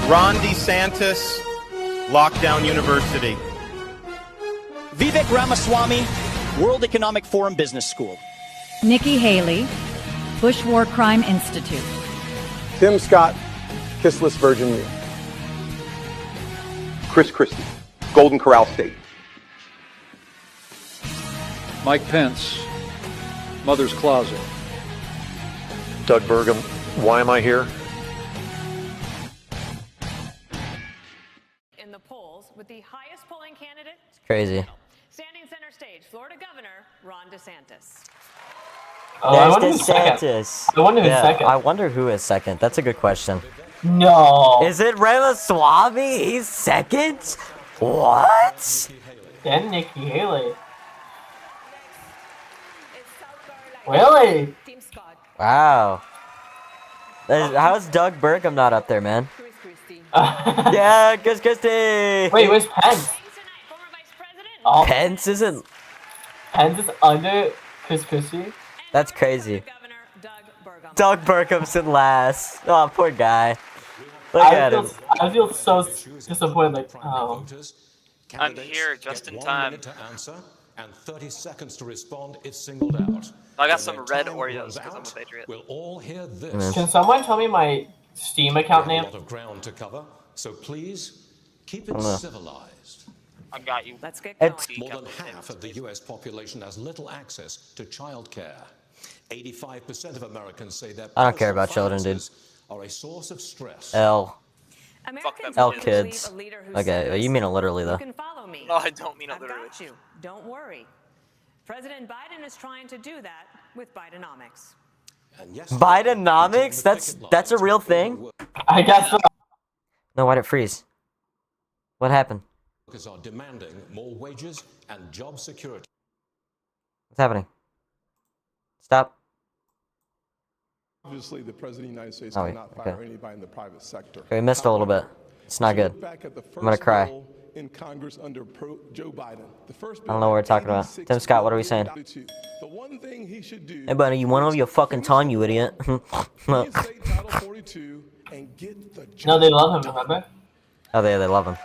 Ron DeSantis, Lockdown University. Vivek Ramaswamy, World Economic Forum Business School. Nikki Haley, Bush War Crime Institute. Tim Scott, Kissless Virgin Meal. Chris Christie, Golden Corral State. Mike Pence, Mother's Closet. Doug Burgum, why am I here? In the polls with the highest polling candidate. Crazy. Standing center stage, Florida Governor Ron DeSantis. There's DeSantis. I wonder who's second. I wonder who is second. That's a good question. No. Is it Ramaswamy? He's second? What? Then Nikki Haley. Really? Wow. How's Doug Burgum not up there, man? Yeah, Chris Christie. Wait, where's Pence? Oh. Pence isn't. Pence is under Chris Christie? That's crazy. Doug Burgum's in last. Oh, poor guy. Look at him. I feel so disappointed. Like, oh. I'm here just in time. And 30 seconds to respond if singled out. I got some red Oreos because I'm a Patriot. We'll all hear this. Can someone tell me my Steam account name? A lot of ground to cover, so please keep it civilized. I've got you. Let's get going. More than half of the U.S. population has little access to childcare. 85% of Americans say that I don't care about children, dude. Are a source of stress. L Americans kids. Okay, you mean it literally though. You can follow me. No, I don't mean it literally. I've got you. Don't worry. President Biden is trying to do that with Bidenomics. Bidenomics? That's a real thing? I guess so. No, why'd it freeze? What happened? Workers are demanding more wages and job security. What's happening? Stop. Obviously, the President of the United States cannot fire anybody in the private sector. Okay, we missed a little bit. It's not good. I'm gonna cry. In Congress under Joe Biden. I don't know what we're talking about. Tim Scott, what are we saying? The one thing he should do. Hey, buddy, you went over your fucking time, you idiot. No, they love him, remember? Oh, they love him.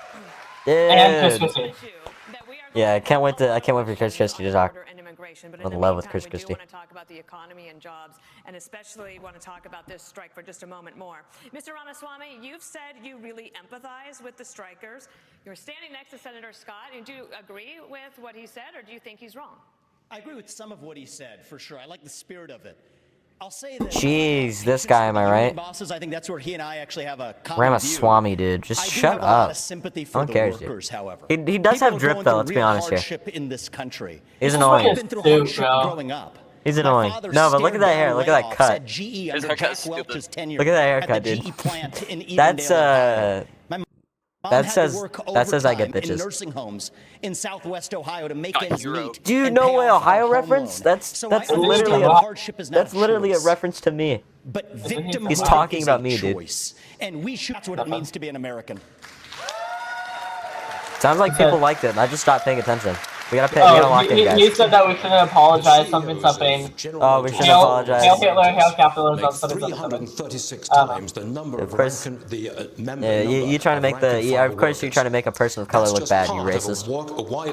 And Chris Christie. Yeah, I can't wait for Chris Christie to talk. I'm in love with Chris Christie. We do want to talk about the economy and jobs, and especially want to talk about this strike for just a moment more. Mr. Ramaswamy, you've said you really empathize with the strikers. You're standing next to Senator Scott, and do you agree with what he said, or do you think he's wrong? I agree with some of what he said, for sure. I like the spirit of it. I'll say that. Jeez, this guy, am I right? Bosses, I think that's where he and I actually have a common Ramaswamy, dude, just shut up. Sympathy No for one the cares, workers, however. He does have drip though. Let's be honest here. In this country. He's annoying. Been through hardship growing up. He's annoying. No, but look at that hair. Look at that cut. Look at that haircut, dude. That says I get bitches. In nursing homes in Southwest Ohio to make ends meet. Do you know my Ohio reference? That's literally a reference to me. But victimhood He's talking about me, choice, dude. And that's what it means to be an American. Sounds like people liked it. I just stopped paying attention. We gotta lock in, guys. He said that we shouldn't apologize, something. Oh, we shouldn't apologize. Hail Hitler, hail capitalism, something. 336 times the number of you trying to make of course you're trying to make a person of color look bad, you racist. Why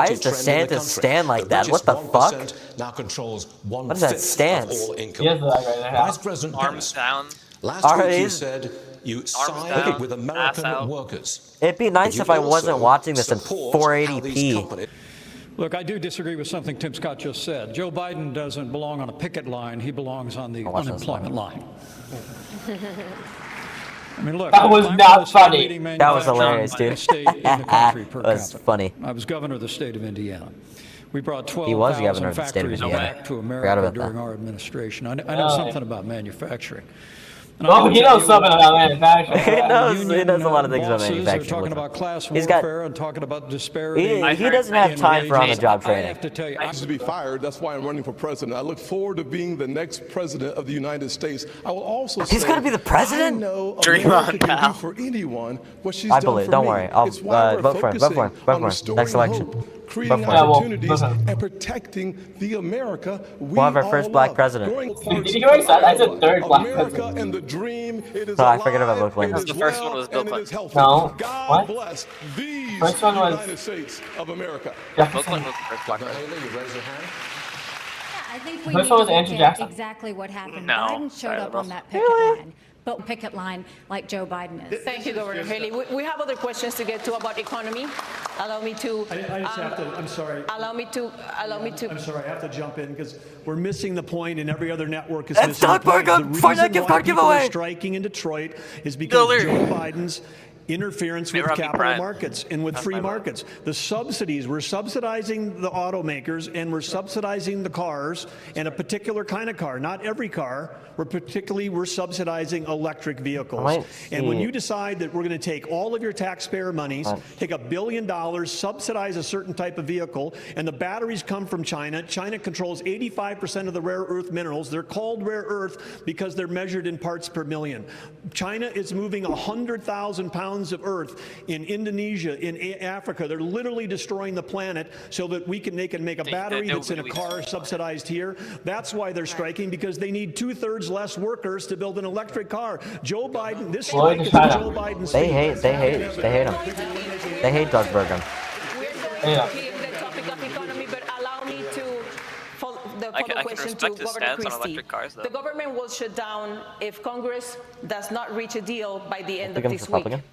is DeSantis stand like that? What the fuck? What is that stance? Vice President Arms down. Last week you said you side with American workers. It'd be nice if I wasn't watching this in 480p. Look, I do disagree with something Tim Scott just said. Joe Biden doesn't belong on a picket line. He belongs on the unemployment line. I mean, look. That was not funny. That was hilarious, dude. That was funny. I was governor of the state of Indiana. We brought He was governor 12,000 of the state of factories Indiana. back to America during our administration. I know something about manufacturing. Oh, he knows something about manufacturing. he knows a lot of things about manufacturing. Talking about class He's got, warfare and talking about disparity. He doesn't have time for on-the-job training. I have to tell you, I used to be fired. That's why I'm running for president. I look forward to being the next president of the United States. I will also say, he's going to be the president? Dream on, pal. For anyone, what she's I believe. Don't worry. I'll vote for him. Vote for him. Vote for him. Next election. Creating opportunities and protecting the America we we'll have our first black president. Did you already say I said third black president? dream. It is Oh, I alive, forget about Bill Clinton. it is The first one well, was Bill and it is Clinton. healthy. No. God What? bless these First one was United States of America. Bill Jefferson. Clinton was the first black president. Haley, you raise your hand. I think we First need one to was Andrew look at Jackson. exactly what happened. No. Biden showed Sorry, up Russell. on that picket line, but picket line like Joe Biden is. Thank you, Governor Haley. We have other questions to get to about economy. Allow me to. I just have to. I'm sorry. Allow me to. I'm sorry. I have to jump in because we're missing the point, and every other network is It's missing the Doug point. Burgum. The Find that reason gift why card people are giveaway. striking in Detroit is because Dillard. Joe Biden's interference with Robbie capital Bryant. markets and with That's free my vote. markets. The subsidies, we're subsidizing the automakers and we're subsidizing the cars and a particular kind of car, not every car. We're subsidizing electric vehicles. And when you decide that we're going to take all of your taxpayer monies, take $1 billion, subsidize a certain type of vehicle, and the batteries come from China. China controls 85% of the rare earth minerals. They're called rare earth because they're measured in parts per million. China is moving 100,000 pounds of earth in Indonesia, in Africa. They're literally destroying the planet so that they can make a battery that's in a car subsidized here. That's why they're striking, because they need 2/3 less workers to build an electric car. Joe Biden, this strike is Joe Biden's They hate him. They hate Doug Burgum. We're going to keep the topic of economy, but allow me to follow the I can question respect to his Governor stance on Christie. electric cars, though. The government will shut down if Congress does not reach a deal by the end of Becomes this week. Republican.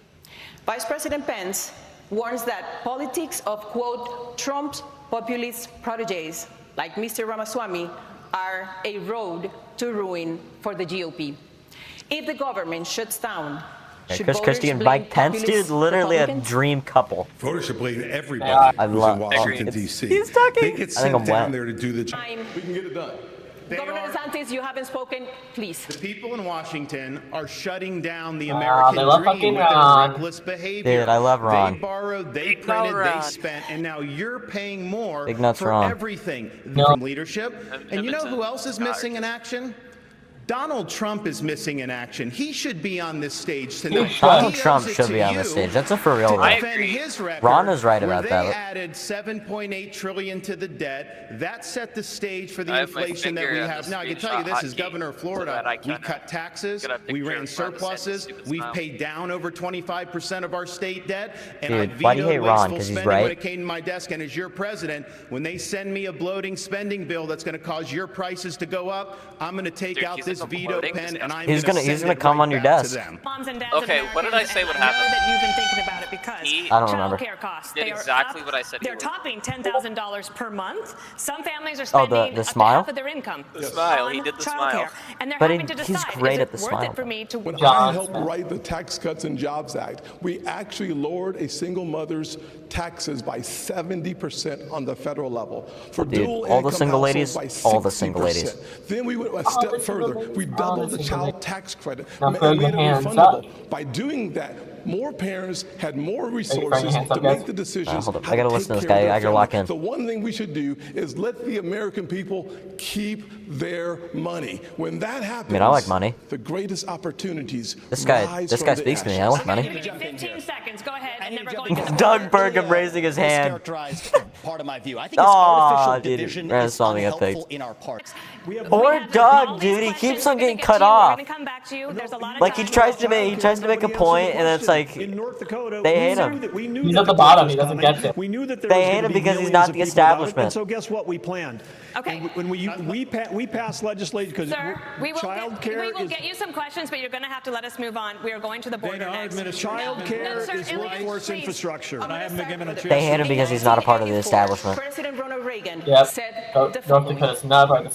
Vice President Pence warns that politics of, quote, Trump's populist proteges, like Mr. Ramaswamy, are a road to ruin for the GOP. If the government shuts down, should Chris voters Christie and blame Mike Pence, dude, populist literally a Republicans? dream couple. Voters should blame everybody I who's love in Washington, it's- D.C. He's talking. They get I think sent I'm down wet. there to do the job. We can get it done. Governor DeSantis, you haven't spoken, please. The people in Washington are shutting down the Wow, American they love dream fucking with their Ron. reckless behavior. Dude, I love Ron. They borrowed, they Big printed, Ron. they spent, and now you're paying more Big nuts for Ron. everything No. from leadership. And you know Edmonton. who else is missing in action? Donald Trump is missing in action. He should be on this stage tonight. Donald He owes Trump it should to be on the you stage. That's a for real to though. I defend agree. his record, Ron is right where about they that. added $7.8 trillion to the debt. That set the stage for the I have my inflation that we finger on have the now. I can tell you this, screenshot as hotkey Governor of so Florida, that I we can, cut taxes, get a we picture ran of Ron DeSantis' surpluses, stupid we've smile. paid down over 25% of our state debt, and Dude, I why do you vetoed hate Ron? wasteful 'Cause he's spending right? when it came to my desk. And as your president, when they send me a bloating spending bill that's going to cause your prices to go up, I'm going to take Dude, out he's this like a veto bloating pen, and I'm He's going gonna- to he's gonna come on your desk. Moms and dads Okay, of what did I say would Americans, and I know happen? that you've been thinking about it because He- I don't remember. childcare costs. Did they are exactly up. what I said he They're would. topping $10,000 per month. Some families are Oh, spending the up to smile? half of their income. The smile, he on did the childcare. smile. And they're But having to he's decide, great is at it the worth smile. it for me to When Jobs, I helped man. write the Tax Cuts and Jobs Act, we actually lowered a single mother's taxes by 70% on the federal level. For Dude, dual all the income single households ladies, by all the single 60%. ladies. Then we went a the step single further. ladies, We all doubled the the single child ladies. tax credit Now and throw made your it hands refundable. up. By doing that, more parents had more your resources hands to up, make guys. the decisions. Hold up. how I gotta to listen to take this care of guy. their I gotta lock family. in. The one thing we should do is let the American people keep their money. When that happens, I like money. the greatest opportunities This guy rise this from guy the speaks to me. I ashes. like money. Give me 15 seconds. Go ahead. And then we're jump going in. to the Doug Burgum raising his hand. Mischaracterized part of my view. I think it's Aw, artificial dude, division Ren is saw me get unhelpful picked. in our parts. Or Doug, dude, he keeps on getting cut off. We're going to come back to you. There's a lot of Like he time. tries to make a point, and it's like in North Dakota, they we hate knew him. that- we knew He's that at the the bottom, was he doesn't coming. get it. We knew that there They was hate gonna him be because he's millions not of the people without it, establishment. And so guess what we planned? Okay. When we passed legislation because Sir, we child care will is get you some questions, but you're going to have to let us move on. We are going to the border next. child care sir, is Ilias, workforce please. infrastructure. I'm I haven't been gonna given a start chance. They hate him because he's not a part of the 1984, establishment. President Ronald Reagan Yep. said North the North following. Dakota's not part of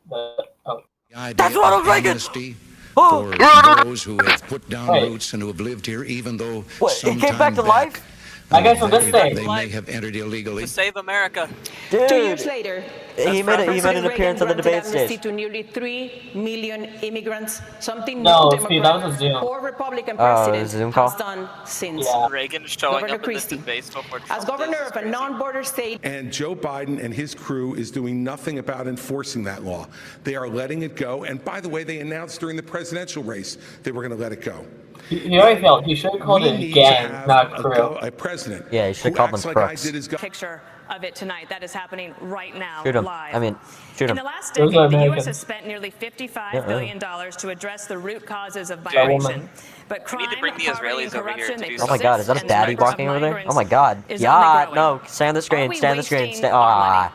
the That's Ronald Reagan. Amnesty Oh, for those who have put down Wait. roots and who have lived here, even though What, he some came back time to life? I guess on this they thing. may have entered illegally. To save America. 2 years dude. later, He made an President appearance on the Reagan debate granted amnesty stage. to nearly 3 million immigrants, something No, no Steve, that Democrat was a Zoom. or Republican Oh, it president was a Zoom call? has done since. Yeah. Reagan showing Governor up Christie. in the debates before Trump As governor is of a crazy. non-border state, And Joe Biden and his crew is doing nothing about enforcing that law. They are letting it go. And by the way, they announced during the presidential race they were going to let it go. He already failed. He should have called We it need gang, to have not crew. a president Yeah, he should have who called acts them like I crooks. did as Picture of it tonight. That is happening right now, Shoot him. live. I mean, shoot In him. the last decade, the U.S. has spent nearly $55 billion to address the root causes of migration. But crime, We need to bring the poverty, and Israelis over here corruption, to do they Oh my god, is that a persist, and the baddie numbers of barking over there? Oh migrants my god. is only Yeah, growing. no, stay on the Are screen, we stay on the screen, wasting stay. our Ah.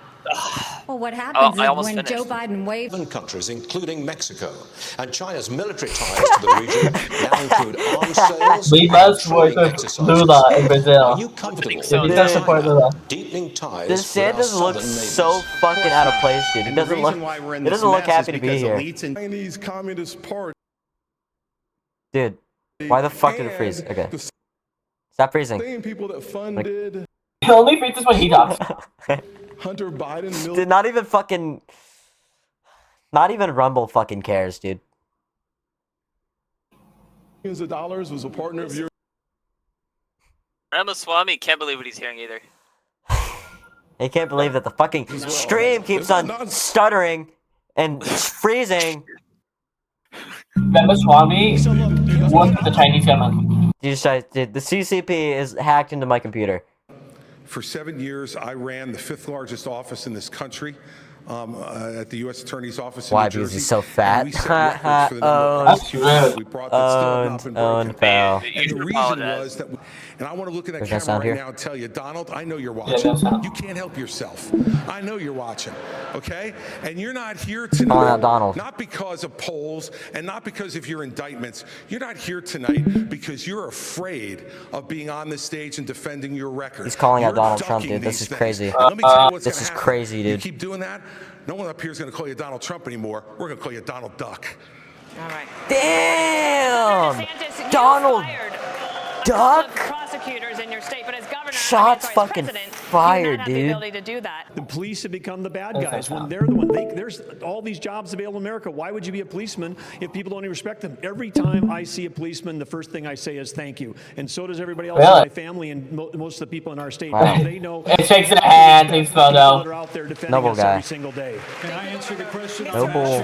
Well, what I happens is almost when Joe finished. Biden waves. 7 countries, including Mexico. And China's military ties to the region now include arms sales We and must work training with exercises. Lula in Brazil. Are you comfortable so. with We must support China Lula. deepening ties with our DeSantis southern looks neighbors? so fucking out of place, dude. He And the doesn't reason look. why we're in He this doesn't look mess is happy to be because here, elites and Chinese Communist Party. dude. Why the fuck did it freeze? Okay, stop freezing. Same people that funded He only freezes when he talks. Hunter Biden. Dude, not even fucking. Not even Rumble fucking cares, dude. Millions of dollars was a partner of yours. Ramaswamy can't believe what he's hearing either. I can't believe that the fucking stream keeps on stuttering and freezing. Ramaswamy worked with the Chinese government. Dude, the CCP is hacked into my computer. For 7 years, I ran the 5th largest office in this country. At the U.S. Attorney's Office in Why? New Because Jersey. he's so And fat. we set records for the number of That's prosecutors rude. we brought that still have not been broken. pal. You And should the reason apologize. was that, and I want to look at that There's no camera sound right here. now and tell you, Donald, I know you're Yeah, watching. no sound. You can't help yourself. I know you're watching, okay? And you're not here Calling tonight, out Donald. not because of polls and not because of your indictments. You're not here tonight because you're afraid of being on the stage and defending your record. He's calling out You're Donald Trump, ducking dude. This these is things. crazy. And let me tell you what's This gonna is happen. crazy, You dude. keep doing that, no one up here is going to call you Donald Trump anymore. We're going to call you Donald Duck. All right. Damn! DeSantis, you Donald fired Duck? prosecutors in your state, but as governor, Shots as fucking president, fired, you do not have the dude. ability to do that. The police have become the bad guys when they're the one. There's all these jobs available in America. Why would you be a policeman if people don't even respect them? Every time I see a policeman, the first thing I say is thank you, and so does everybody else in Really? my family and most of the people in our state. Wow. They know. It shakes a hand, takes photo. That are out there defending Noble us guy. every single day. Can I answer the question? Noble.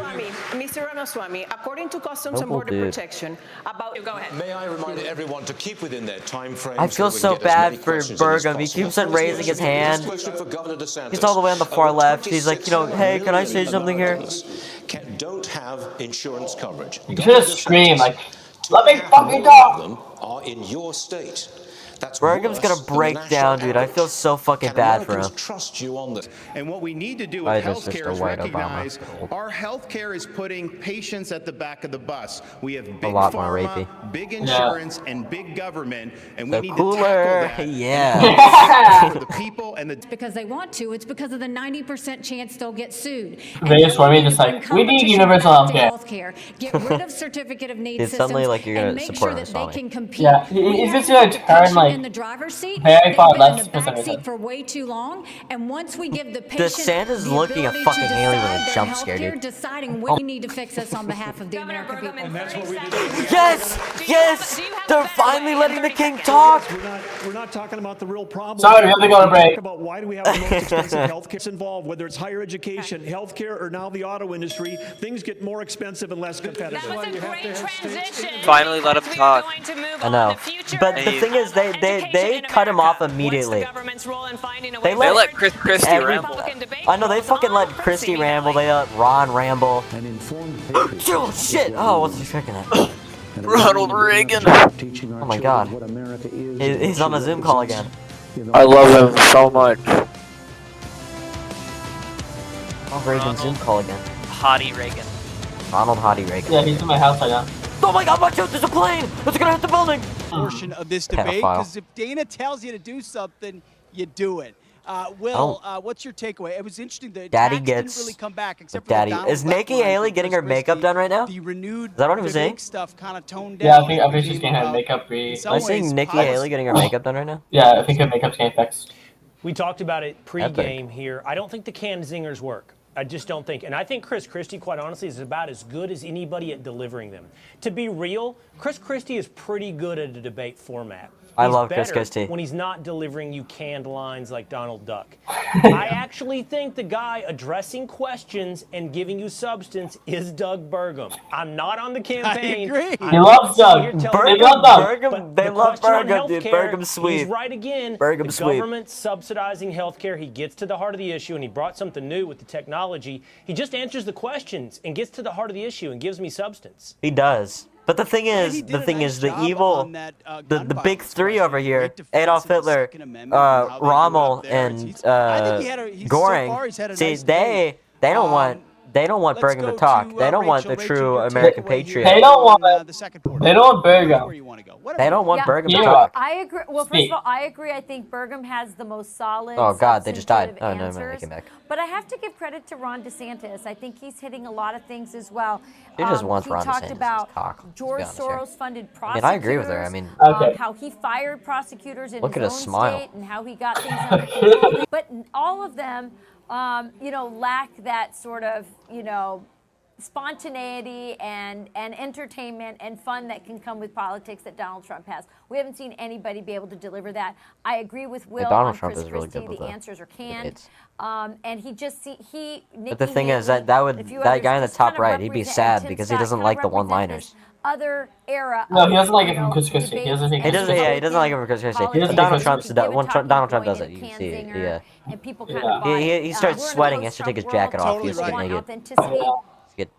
Mr. Ramaswamy, according to Customs and Noble Border dude. Protection, about Go ahead. May I remind everyone to keep within their time frame. I feel so bad for Burgum. He keeps on raising his hand. He's all the way on the far left. He's like, hey, can I say something here? Don't have insurance coverage. You should have screamed like, let me Half fucking more of talk. them are in your state. That's Burgum's gonna worse than the break national down, dude. I average. feel so fucking Can bad for Americans him. trust you on this? And what we need to do Why with is this just healthcare a is white recognize Obama? our healthcare is putting patients at the back of the bus. We have big lot more pharma, rapey. big insurance, and big government, and we The need cooler, to tackle that. yeah. For the people and the Because they want to. It's because of the 90% chance they'll get sued. Ramaswamy just like, we need universal healthcare. Get rid of certificate of need It's systems suddenly like you're and gonna make support sure that they Ramaswamy. can compete. Yeah, We he's have just gonna the turn, patient like, in the driver's seat. very They've far been left in the for back some reason. seat for way too long. And once we give the patient DeSantis the looking a ability fucking to alien with a decide their jump scare, healthcare, dude. deciding what we need to fix this on behalf of the Governor American Burgum, people. in 30 seconds. Yes! Yes! They're finally letting the king talk! We're not talking about the real problem. Sorry, we have to go to break. Talk about why do we have the most expensive healthcare involved, whether it's higher education, healthcare, or now the auto industry. Things get more expensive and less competitive. That was a great transition. Finally let him We are talk. going to move I on. know. The future But the of thing is, they education in cut him off America. immediately. What's the government's role in finding a They way let forward? Christie This ramble. Republican debate I know, they goes fucking let on Christie proceedingly. ramble, they let Ron ramble. An informed Oh shit! Oh, what's he tricking at? Ronald Reagan. Oh my god. He's on a Zoom call again. I love him so much. Ronald Reagan Zoom call again. Hottie Reagan. Ronald Hottie Reagan. Yeah, he's in my house right now. Oh my god, watch out, there's a plane! It's gonna hit the building! Portion of this debate, Pedophile. because if Dana tells you to do something, you do it. Will, what's your takeaway? It was interesting that Daddy attacks gets didn't really come back except Daddy. for the Is Donald Nikki Duck line Haley from getting Chris her makeup Christie. done right now? The renewed Is that what I'm saying? big stuff kind of toned Yeah, down. I think she's getting her makeup Am I seeing Nikki Haley getting her makeup done right now? Yeah, I think her makeup's getting fixed. We talked about it Epic. pregame here. I don't think the canned zingers work. I just don't think. And I think Chris Christie, quite honestly, is about as good as anybody at delivering them. To be real, Chris Christie is pretty good at a debate format. I He's love Chris better Christie. when he's not delivering you canned lines like Donald Duck. I actually think the guy addressing questions and giving you substance is Doug Burgum. I'm not on the campaign. I agree. He loves Doug. They love Doug. They love Burgum, dude. Burgum's sweet. He's right again. Burgum's the sweet. government's subsidizing healthcare. He gets to the heart of the issue, and he brought something new with the technology. He just answers the questions and gets to the heart of the issue and gives me substance. He does. But the thing is, the evil, the big three over here, Adolf Hitler, Rommel, and Goring. See, they don't want Burgum to talk. They don't want the true American patriot. They don't want Burgum. They don't want Burgum to talk. I agree. Well, first of all, I agree. I think Burgum has the most solid. Oh God, they just died. substantive Oh no, answers. they came back. But I have to give credit to Ron DeSantis. I think he's hitting a lot of things as well. He just wants Ron He talked DeSantis' cock cock, George let's be honest Soros-funded I prosecutors. mean, I agree with her. I mean, how he fired prosecutors in Look his at own his smile. state and how he got things under control. But all of them, lack that sort of, spontaneity and entertainment and fun that can come with politics that Donald Trump has. We haven't seen anybody be able to deliver that. I agree with Will Donald on Trump Chris is really Christie. good with The the answers are canned. debates. And he just But the thing is that that guy in the top right, he'd be sad because he doesn't like the one-liners. Other era. No, he doesn't like it from Chris Christie. He doesn't think He doesn't. Yeah, he doesn't like it from Chris Christie. Donald Trump does it. You can see it. Yeah. And people kind of buy He starts sweating. He has to take his jacket off. He has to get naked. Authenticity. Get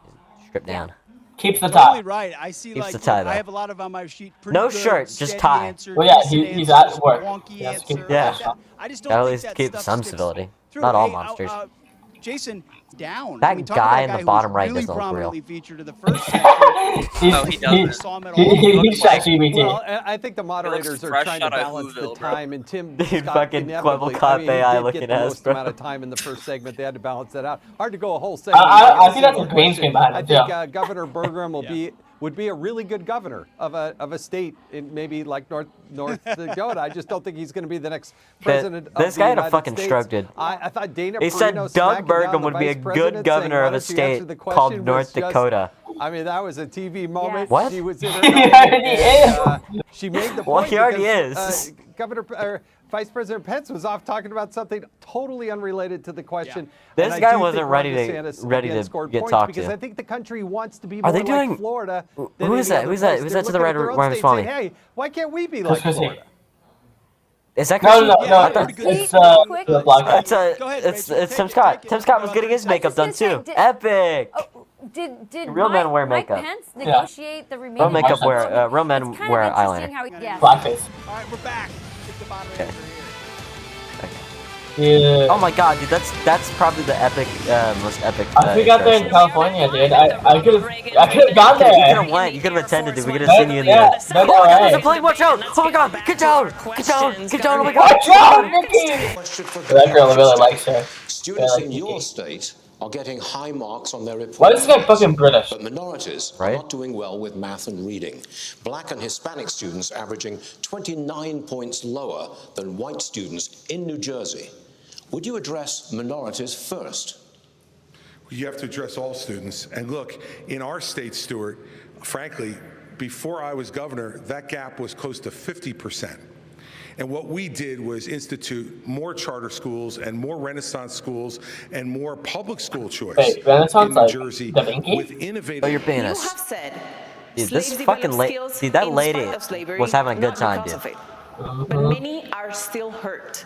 stripped down. Keeps the Totally tie. right. I see. Keeps Like the tie, though. I have a lot of on my sheet. No Pretty shirt, good, just steady tie. answer, Well, yeah, decent he's answers, at work. wonky He has to keep answer. the Yeah. tie. I just don't At think least that keep stuff some sticks civility. through. Not all Hey, monsters. Jason, down. That I mean, talk guy about in the who was bottom right really doesn't look real. prominently featured in the first section. He does. Saw him at all. He's ChatGPT. Well, I think the moderators are fresh trying to out of balance the Whoville, bro. time, and Tim Dude, Scott fucking inevitably, Clevel he AI did looking get the ass, most bro. amount of time in the first segment. They had to balance that out. Hard to go a whole segment. I think that's a green screen behind I him, think yeah. Governor Burgum would be a really good governor of a state in maybe like North Dakota. I just don't think he's going to be the next president. This of guy the had a United fucking States. stroke, dude. I thought Dana He said Perino Doug smacking down Burgum the would be a vice good president, governor saying, of "Why a don't you answer state the called question?" North was just- Dakota. I mean, that was a TV moment. What? She was in her He already she made the point. Well, he already because, is. Vice President Pence was off talking about something totally unrelated to the question. This And I guy do wasn't think ready Ron to- DeSantis ready again to scored get points talked because to. I think the country wants to be Are more they doing- like Florida. Who than is any that? other Who's that? place. Who's They're that to the looking right at of their own state and Ramaswamy? saying, hey, why can't we be Chris like Christie. Florida? Is that No, Christie? no, I no. thought- It's quick. the black guy. It's Tim Scott. Tim Scott was getting his makeup done too. Epic. Did Real men wear Mike makeup. Pence negotiate the remaining? Real makeup votes? wear. Real men It's kind wear of interesting eyeliner. how yes. Blackface. All right, we're back. Take the moderator here. Yeah. Oh my god, dude, that's probably the epic, most epic. I think we got there in California, dude. I could have gone You there. could have went. You could have attended, dude. We could have seen you in Yeah, there. that's Oh my god, there's a alright. plane! Watch out! Oh my god! Get down! Get down! Get down! Oh my god! Watch out, Nikki! That girl really likes her. Students like in Nikki. your state are getting high marks on their report. Why is this guy fucking British? But minorities Right. are not doing well with math and reading. Black and Hispanic students averaging 29 points lower than white students in New Jersey. Would you address minorities first? You have to address all students. And look, in our state, Stuart, frankly, before I was governor, that gap was close to 50%. And what we did was institute more charter schools and more Renaissance schools and more public school choice Wait, Renaissance in New like Jersey Da Vinci? with innovative. Oh, you're being You us. have said Dude, this slaves fucking developed lady. skills See, that in lady spite of slavery, was having a good not time, because dude. of it. But many are still hurt.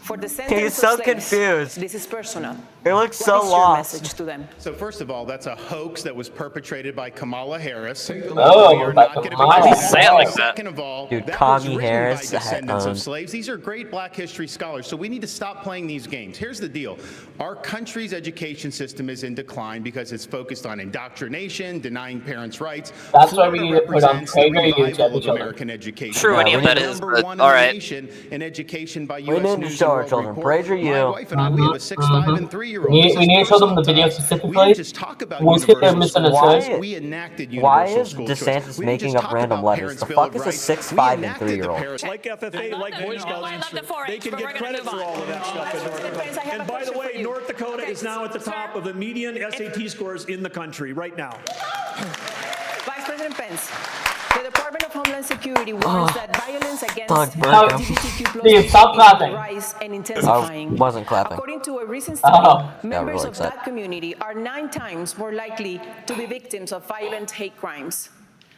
For the He's descendants so of slaves, confused. this is personal. He looks What so is your lost. message to them? So first of all, that's a hoax that was perpetrated by Kamala Harris. Oh, We are by not gonna be Kamala. doing Say it like that. Second of all, Dude, that was Commie written Harris, by descendants that, of slaves. These are great Black history scholars. So we need to stop playing these games. Here's the deal: our country's education system is in decline because it's focused on indoctrination, denying parents' rights. That's why we Florida need to put on represents the Prager revival YouTube of children. American education. True, any of We're that is, number but one in all the right. nation in education by We U.S. need to News show and our children. Brazier, My you. wife and I, we have a 6, 5, and 3-year-old. We need to show them the video specifically. We just talk about universal school choice. We enacted Why universal is school DeSantis choice. We making didn't just up talk random about letters? Parents' The Bill fuck of is a Rights. 6, We 5, and enacted the 3-year-old? Parents' Like FFA, like Boy Scouts, they can get credit for all of that stuff in North Dakota. And by the way, North Dakota is now at the top of the median SAT scores in the country right now. Vice President Pence, the Department of Homeland Security warns that violence against LGBTQ+ Steve, stop clapping. rise and intensifying. I wasn't clapping. According to a recent study, members really of that community are 9 times more likely to be victims of violent hate crimes.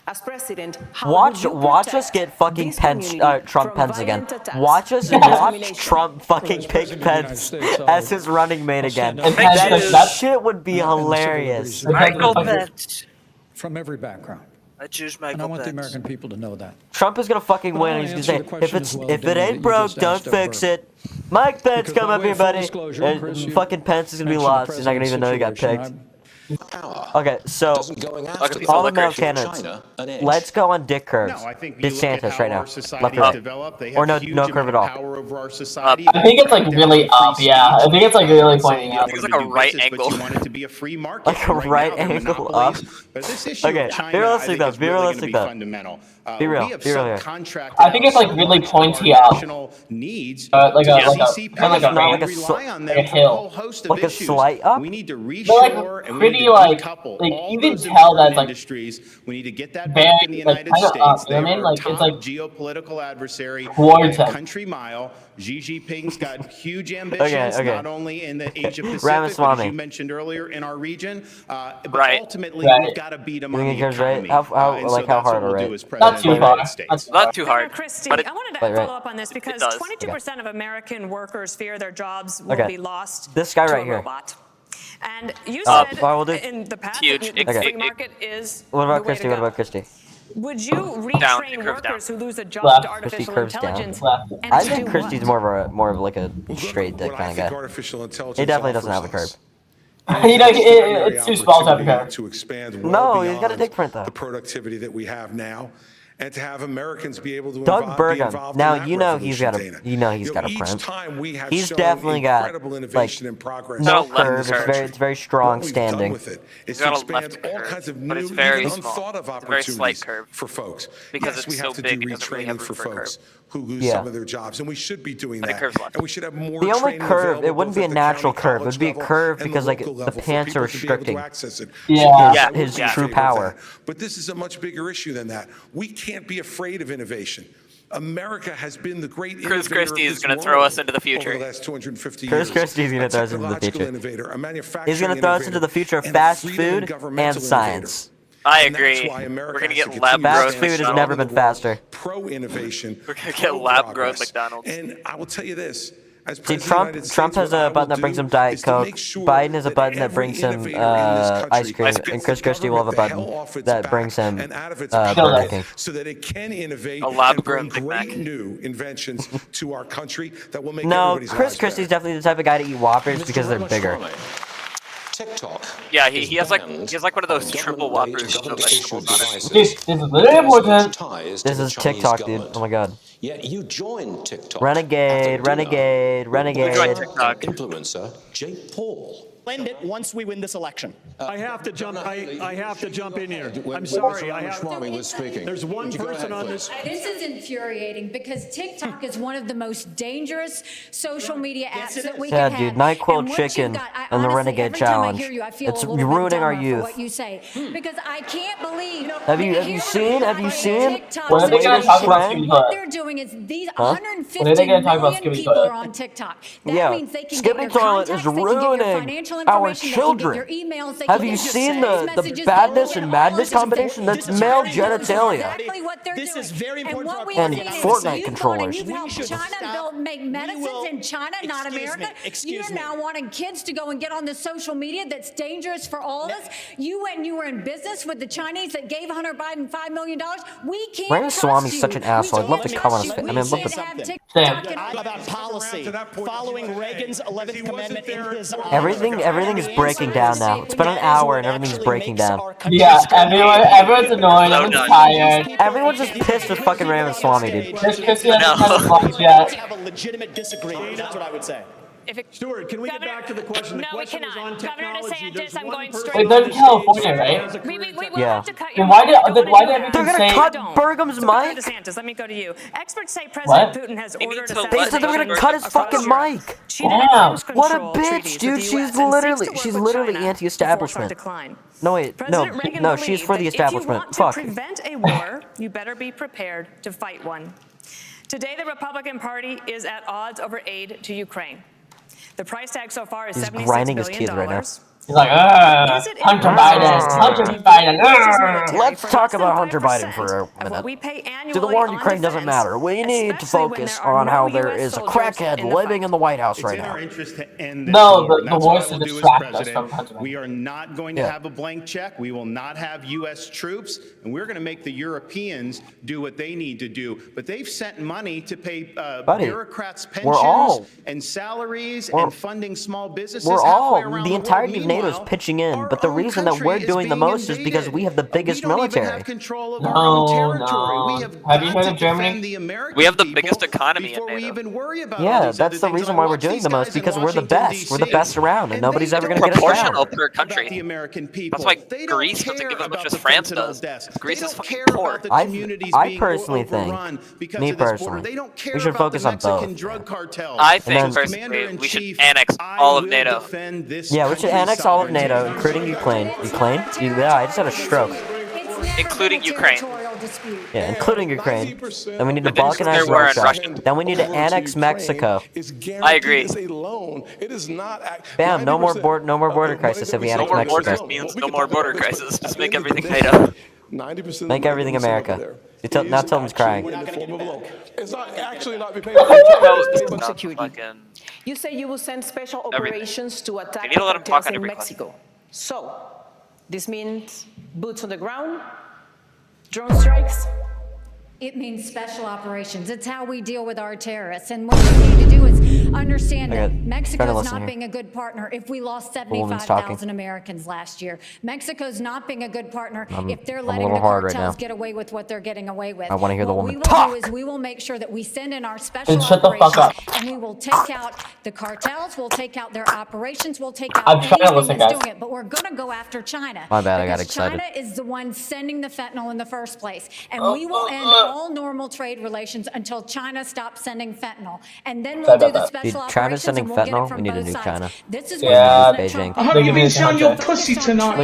As president, how Watch would you us protect get fucking this Pence, community Trump from Pence again. violent attacks Watch and Trump fucking pick Pence as his running mate again. And That shit would be hilarious. Michael Pence. From every background. I choose And I Michael want the Pence. American people to know that. Trump is gonna fucking win, and he's gonna say, if it ain't broke, don't fix it. Mike Pence, come up here, buddy. And fucking Pence is gonna be lost. He's not gonna even know he got picked. Okay, so all the male candidates, let's go on Dick Curves. No, I think you look at DeSantis how right now, our left society or has right, developed. They or have no huge curve amount at of all. power over our society. I think it's like really up, yeah. I think it's like really pointing out. It's like a right But angle. you want it to be a free market. Like a and right now they're angle up. monopolies. But this issue Okay, of China, be realistic I think though, is be really realistic going to though. be fundamental. Be real, We have be real here. subcontracted I think it's like out really so much pointy of our up. national needs Like to a CC kind of Pence. like a We ramp, rely on them like a for a hill. whole host of Like a issues. slight up? We need to But like reshore and we pretty need to like decouple you all can those tell important that's like industries. We need to get that very, back in the United like, kinda States. up, you They know what I mean? are our Like, it's top like geopolitical adversary towards by a him. country mile. Xi Jinping's got huge ambitions, okay. not only in the Asia Pacific, but Ramaswamy. as you mentioned earlier, in our region. But Right. ultimately, Right. we've got to beat him You on think the it's right? economy. How And so like how that's hard what or we'll right? do as Not president of too the far. United States. Not too hard. Christie, But I wanted to Right, right. follow up on this because does. 22% of American workers fear their jobs will Okay. be lost This guy to right a here. robot. And you Oh, said well, we'll do- in the past Huge. that the Okay. free market is What the about way Christie? to What go. about Christie? Would you Down, retrain it curves workers down. who lose a job Left. to Christie artificial curves down. intelligence? Left. And I to think do Christie's what? more of like a Look straight dick what kind I of think guy. artificial intelligence He definitely doesn't have a offers curve. us. You know, It's an extraordinary it's too small to have a opportunity curve. to expand No, well he's got a beyond dick print though. the productivity that we have now, and to have Americans be able to Doug be Burgum. involved Now in that you know he's got revolution, a Dana. you know he's got a Each print. time we have He's shown definitely got incredible like innovation and progress no Got a left curve. It's curve. very strong what we've done standing. with it is He's to got a expand left all curve, kinds of but new, it's very even small. unthought of It's a very slight opportunities curve. for folks. Because Yes, it's we so have to big, do it doesn't really have retraining room for for a folks curve. who lose Yeah. some of their jobs, and we should be doing But it that. curves left. And we should have more The only training curve, available it wouldn't both be a at the natural county, curve. It college would be a level, curve and because like local the level for pants are people to be able to restricting access it. Yeah. Yeah. his Yeah. true Favor of power. that. But this is a much bigger issue than that. We can't be afraid of innovation. America has been the great Chris innovator Christie of is this going to throw world us into the future. over the last 250 Chris years. Christie's gonna A throw us into the technological future. innovator, a manufacturing He's gonna throw us into the future of innovator, fast and a freedom food and governmental science. I And that's agree. why America We're going to has get to lab continue to growth Fast stand food has strong never in the been world, faster. Pro-innovation. We're going to get lab growth pro-progress. McDonald's. And I will tell you this. As See, President of the United Trump States, has what I a will button that brings do him Diet is to Coke. make sure Biden has a button that every brings him innovator in this country ice cream, gets and Chris the Christie will have a government the button hell off its that back brings him and out of its Burger pocket King. so that it can innovate A lab and bring grown Big Mac. great new inventions to our country that will make No, everybody's Chris lives Christie's better. definitely the type of guy to eat Whoppers because they're bigger. TikTok. Yeah, he has like one of those triple Whoppers with no vegetables on it. This is literally important. This is TikTok, dude. Oh my god. Yet you joined TikTok. Renegade, renegade, renegade. Influencer Jake Paul. End it once we win this election. I have to jump. I have to jump in here. I'm sorry. There's one person on this. This is infuriating because TikTok is one of the most dangerous social media apps that we Yeah, can dude, have. NyQuil And what chicken you've got, I and the honestly, Renegade every time I Challenge. hear you, I feel It's a little bit ruining our dumber for youth. what you say because I can't believe. Have you seen? When are they going to talk about Skippy What Toilet? they're doing is these Huh? 150 When are they gonna talk about million Skippy people Toilet? are on TikTok. That Yeah, means they can Skippy get your Toilet contacts, is they can get your ruining financial our information, children. They can get your emails, they Have can you get your seen text the messages, badness they and can all madness this combination? That's This is male very genitalia. exactly what they're This doing. is very important and for what our we And have seen is Fortnite you've controllers. You've helped China make medicines in China, not America. You're now wanting kids to go and get on the social media that's dangerous for all of us. You went and you were in business with the Chinese that gave Hunter Biden $5 million. We can't trust Ramaswamy's you. such an asshole. I'd love to come on his face. I mean, I'd love to. TikTok Sam. and About policy, following Reagan's 11th Amendment in his honor. Everything everything is breaking down now. It's been an hour and everything's breaking down. Yeah, everyone's annoyed, everyone's tired. Everyone's just pissed with fucking Ramaswamy, dude. Just because he hasn't had a lunch yet. Have a legitimate disagreement. That's what I would say. Stuart, can we get back to the question? The question was on technology. DeSantis, I'm going straight. Wait, they're in California, right? We will Yeah. have to cut Then you. why did They're everyone gonna say? cut Burgum's mic? DeSantis, let me go to you. Experts say President Putin has ordered They said they were gonna cut his fucking mic. Damn. What a bitch, dude. She's literally anti-establishment. No wait, no, she's for the establishment. Fuck. To prevent a war, you better be prepared to fight one. Today, the Republican Party is at odds over aid to Ukraine. The price tag so far is $76 grinding his billion. teeth right now. He's like, Hunter Biden. Let's talk about Hunter Biden for a minute. We pay To the war in Ukraine doesn't matter. We need to focus on how there is a crackhead living in the White House right now. Interest to end this No, war, and the that's war what is I to will do as distract us president. from Hunter Biden. We are not going to have a blank check. We will not have U.S. troops, and we're going to make the Europeans do what they need to do. But they've sent money to pay bureaucrats' pensions and salaries and funding small businesses. The entirety of NATO is pitching in, but the reason that we're doing the most is because we have the biggest military. No. Have you heard of Germany? We have the biggest economy in NATO. Yeah, that's the reason why we're doing the most, because we're the best. We're the best around, and nobody's ever going to get us Proportional down. per country. That's why Greece doesn't give as much as France does. Greece is fucking poor. I personally think, me personally, we should focus on both. I think personally we should annex all of NATO. Yeah, we should annex all of NATO, including Ukraine. Ukraine? Yeah, I just had a stroke. Including Ukraine. Yeah, including Ukraine. Then we need to balkanize Russia. Then we need to annex Mexico. I agree. Bam, no more border crisis if we annex Mexico. No more borders means no more border crisis. Just make everything NATO. Make everything America. Now Tilton's crying. It's not actually not be You say you will send special operations to attack You need to let him talk on in every Mexico. So, this means boots on the ground, drone strikes. It means special operations. It's how we deal with our terrorists. And what we need to do is understand that Mexico's not being a good partner if we lost 75,000 Americans last year. Mexico's not being a good partner if they're letting the cartels get away with what they're getting away with. I want to hear the woman talk. talk. What we will do is we will make sure that we send in our special Shut the fuck up. operations and we will take out the cartels, we'll take out their operations, we'll take out I'm trying to anything listen, that's guys. doing it. But we're going to go after China. My bad, I got because excited. China is the one sending the fentanyl in the first place. And we will end all normal trade relations until China stops sending fentanyl. And then we'll do the special Dude, China's operations sending and we'll get it fentanyl. from We need to both nuke sides. China. This is Yeah. what President Beijing. Trump- I hope you've been showing your pussy tonight,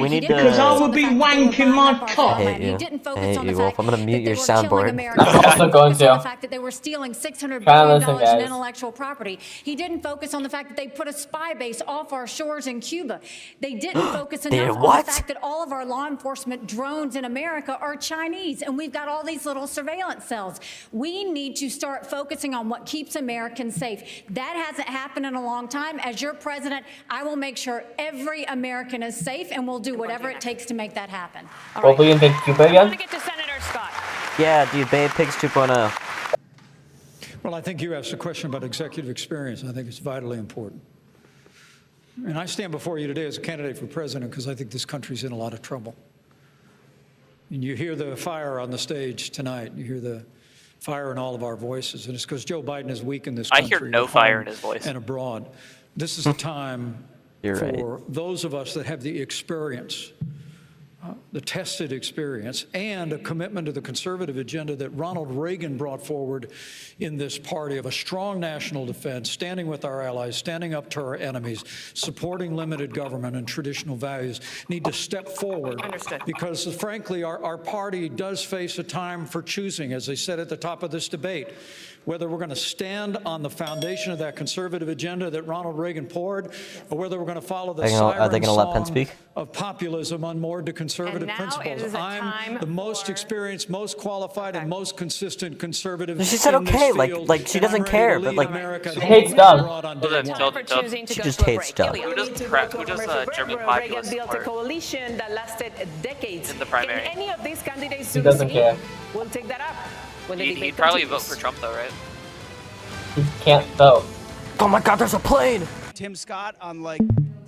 We need to. Because I will be wanking my cock. I hate you. I hate you, Wolf. I'm gonna mute your soundboard. I'm also going to. The fact that they were stealing $600 Try billion and listen, in guys. intellectual property. He didn't focus on the fact that they put a spy base off our shores in Cuba. They didn't focus enough on the fact that all of our law enforcement drones in America are Chinese, and we've got all these little surveillance cells. We need to start focusing on what keeps Americans safe. That hasn't happened in a long time. As your president, I will make sure every American is safe, and we'll do whatever it takes to make that happen. Will we invade Cuba again? Yeah, dude, Bay Pigs 2.0. Well, I think you asked a question about executive experience. I think it's vitally important. And I stand before you today as a candidate for president because I think this country's in a lot of trouble. And you hear the fire on the stage tonight. You hear the fire in all of our voices. And it's because Joe Biden has weakened this I country. hear no at fire home in his voice. And abroad. This is a time for those of us that have the experience, the tested experience, and a commitment to the conservative agenda that Ronald Reagan brought forward in this party of a strong national defense, standing with our allies, standing up to our enemies, supporting limited government and traditional values, need to step forward. Because, frankly, our party does face a time for choosing, as they said at the top of this debate, whether we're going to stand on the foundation of that conservative agenda that Ronald Reagan poured, or whether we're going to follow the Are they going to let Pence speak? of populism unmoored to conservative principles. I'm the most experienced, most qualified, and most consistent conservative. She said in this okay, field, like she and I'm doesn't ready care, to but lead like America she hates Doug. She just hates Doug. Who does German Reagan populist built a support coalition that lasted decades. in the primary? Can any of these candidates He doesn't care. We'll take that up when the debate He'd probably vote continues. for Trump though, right? He can't vote. Oh my God, there's a plane! Tim Scott on like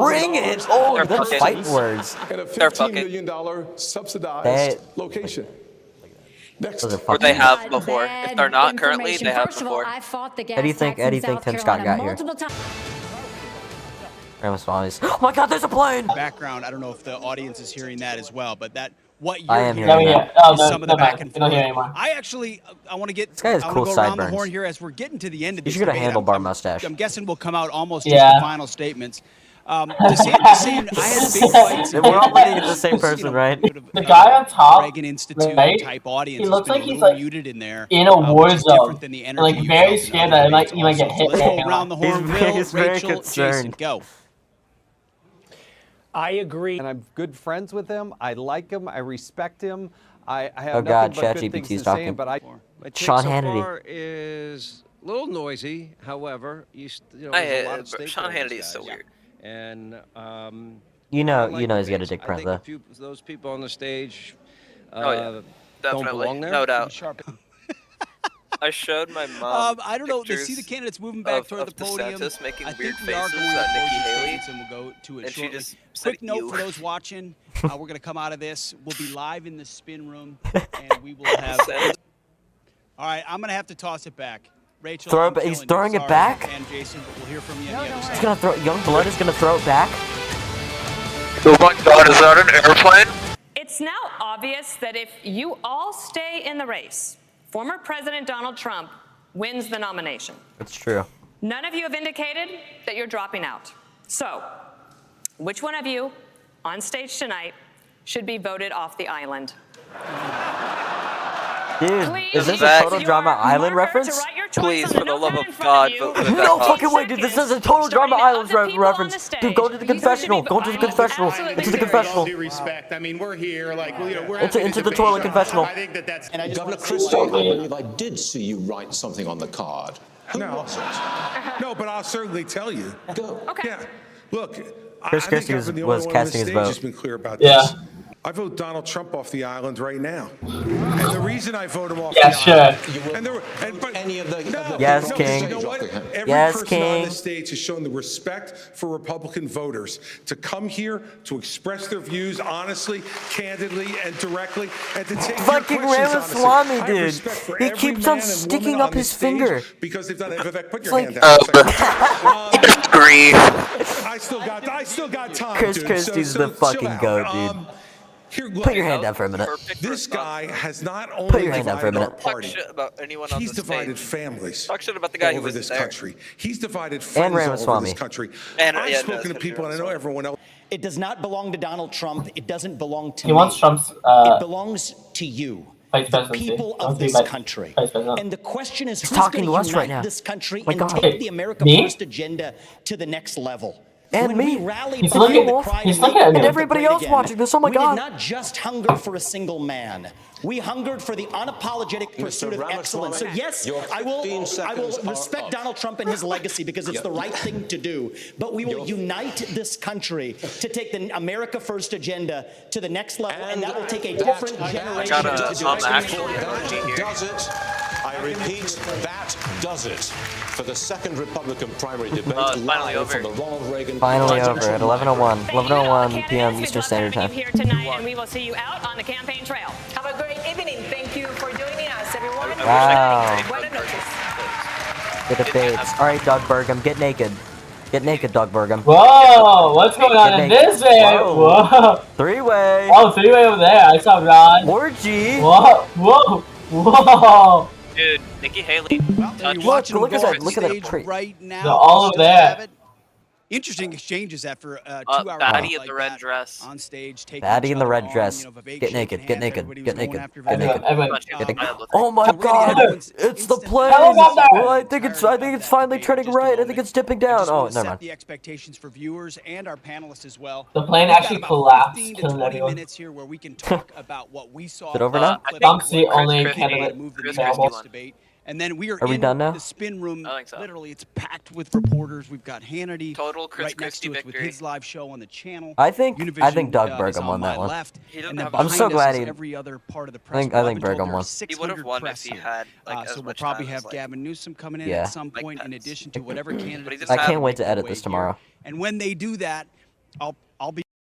Bring it! Oh, good fight words. And a $15 million subsidized location. Next. Or they have before. If they're not currently, they have First of all, before. I fought the gas How do you think? tax How do in you think South Tim Scott Carolina got here? multiple times. Ramaswamy's. Oh my God! There's a plane. Background. I don't know if the audience is hearing that as well, but that what you're I am hearing hearing that. is some of the back and forth. I actually, I want to get. This guy has I cool want to go around the sideburns. horn here as we're getting to the end of You this should get a debate. handlebar mustache. I'm guessing we'll come out almost just the final statements. DeSantis saying I had big fights. We're all looking at the same person, right? The guy on top, Reagan Institute right? type audience. He looks has been like he's little like muted in there. in a war Which is zone, different than the and, energy like you very felt in scared other that he might debates get also. hit. So let's go around the horn. Will, He's very Rachel, concerned. Jason, go. I agree. And I'm good friends with him. I like him. I respect him. I have Oh God, nothing but good things to ChatGPT's say, talking. but I Sean so Hannity. far is a little noisy. However, there's a lot of Sean stakeholders, Hannity is so guys. weird. And You know, I like you know he's the got a debates. dick I print think though. a few of those people on the stage Oh, yeah. don't Definitely. belong there. No doubt. I showed my mom. I don't know. They see the candidates moving back toward the podium. DeSantis making I weird think we are faces going to at Nikki close the Haley, statements and we'll go to it and she shortly. just said Quick note you. for those watching: we're going to come out of this. We'll be live in the spin room, and we will have. All right, I'm going to have to toss it back. Rachel, Throw I'm it- he's killing you. throwing it Sorry, back? And Jason, but we'll hear from you on the other He's side. gonna throw. Young Blood is gonna throw it back. Oh my God, is that an airplane? It's now obvious that if you all stay in the race, former President Donald Trump wins the nomination. It's true. None of you have indicated that you're dropping out. So, which one of you on stage tonight should be voted off the island? Dude, Please is this use a Total your Drama Island marker to reference? write your choice Please, on the for the love notepad in of front God, you. vote for No that. fucking way, dude. This is a Total Drama Island reference. Dude, go to the confessional. Go to the confessional. Into the confessional. All due respect, I mean, we're here, like, we're Into the toilet confessional. I think that's. And Governor Christie, I believe I did see you write something on the card. Who was it? No, but I'll certainly tell you. Go. Okay. Yeah. Look, Chris I think Christie I've been the was only one on casting this his stage vote. has been clear about Yeah. this. I vote Donald Trump off the island right now. And the reason I vote him off Yeah, the sure. island. But Any of the Yes, no, King. You know what? Every Yes, person King. on this stage has shown the respect for Republican voters to come here to express their views honestly, candidly, and directly, and to take Fucking your questions honestly. Ramaswamy, I have dude. respect for He every keeps man on and sticking woman up on his this stage finger. because they've done. Vivek, put your like- hand down. Grief. I still got time. Chris dude. Christie's So the fucking chill out. goat, dude. Put your hand down for a minute. This guy has not Put only your hand down for a divided our minute. Talk party, shit about anyone on he's the divided stage. families Talk shit about the guy all who over was this there. country. He's divided friends all over Ramaswamy. this country. And, I've yeah, no, spoken to it's people, and I know everyone else. It does not belong to Donald Trump. It doesn't belong to He me. wants Trump's It belongs to you, vice the presidency. people Wants of to be this vice- country. vice president. And the question is, He's who's talking going to to us right unite now. this country My and God. take the America Me? First agenda to the next level? And When me. we rallied He's behind looking- the cry he's to looking make at me. And America everybody great else again, watching this. Oh my we God. did not just hunger for a single man. We hungered for the unapologetic pursuit of excellence. So yes, your I will 15 seconds are respect up. Donald Trump and his legacy because it's the right thing to do. But we will unite this country to take the America First agenda to the next level, and that will take a different generation I got to a do mom it. actually That does it. I repeat, that does it. For the second Republican primary debate, it's finally live from over. the Ronald Reagan Finally over Presidential at 11:01. Thank you to all the 11:01 candidates. p.m. We'd Eastern love Standard having Time. you here tonight, and we will see you out on the campaign trail. Have a great evening. Thank you for joining us, everyone. Wow. Buenas noches. The debates. All right, Doug Burgum, get naked. Get naked, Doug Burgum. Whoa, what's going on in naked. this way? Whoa. Whoa. Three-way. Oh, three-way over there. I saw Ron. Orgy. Whoa, whoa, whoa. Dude, Nikki Haley. Look at that. Look at that tree. Right now, They're all over still there. have it. Interesting exchanges after 2 hours. Batty in the red dress. On stage, taking Batty each in the other red on, dress. you know, Vivek Get shaking naked. Get hands, naked. everybody Get was going naked. after Get Vivek. naked. Everyone. Get naked. I look Oh my So really, God! everyone's It's the instant plane. helicopter. Oh, I think it's finally turning right. I think it's dipping down. Oh, never Set mind. the expectations for viewers and our panelists as well. The plane We've got actually about collapsed, 15 to killing 20 everyone. minutes here where we can talk about what we saw. Is it over now? Trump's the only Chris candidate Move the Chris needle Christie in this won. debate. And then we are we in done now? the spin room. I think so. Literally, it's packed with reporters. We've got Hannity Total Chris right next Christie to us with victory. his live show on the channel. I think Univision, Doug is Burgum on won my that one. left, He doesn't and then have a- I'm behind so us glad is he- every other part of the I press. think Well, I've been Burgum told there are won. He would have 600 won if press he here. had like So as we'll much probably time have as, like, Gavin Newsom coming in Yeah. at some Mike point, in Pence. addition to whatever But he candidates. doesn't I have can't wait to make their edit way this here. tomorrow. And when they do that, I'll